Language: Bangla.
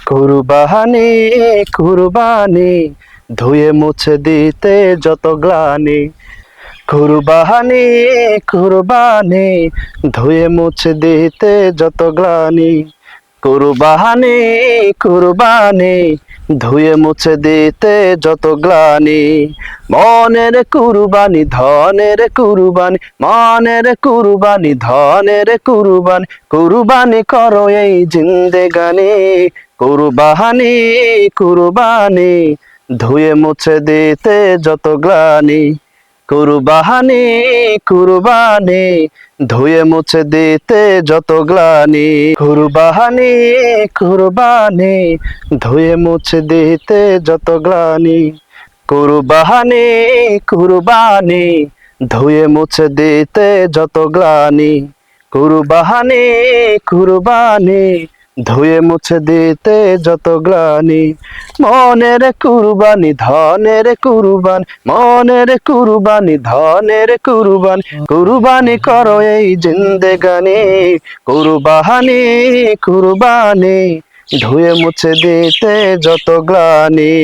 কুরবানি কুরবানি ধুয়ে মুছে দিতে যত গ্লানি, কুরবানি কুরবানি ধুয়ে মুছে দিতে যত গ্লানি, কুরবানি কুরবানি ধুয়ে মুছে দিতে যত গ্লানি। মনের কুরবানি ধনের কুরবানি, মনের কুরবানি ধনের কুরবানি, কুরবানি করো এই জিন্দেগানি। কুরবানি কুরবানি ধুয়ে মুছে দিতে যত গ্লানি, কুরবানি কুরবানি ধুয়ে মুছে দিতে যত গ্লানি, কুরবানি কুরবানি ধুয়ে মুছে দিতে যত গ্লানি, কুরবানি কুরবানি ধুয়ে মুছে দিতে যত গ্লানি, কুরবানি কুরবানি ধুয়ে মুছে দিতে যত গ্লানি। মনের কুরবানি ধনের কুরবানি, মনের কুরবানি ধনের কুরবানি, কুরবানি করো এই জিন্দেগানি। কুরবানি কুরবানি ধুয়ে মুছে দিতে যত গ্লানি।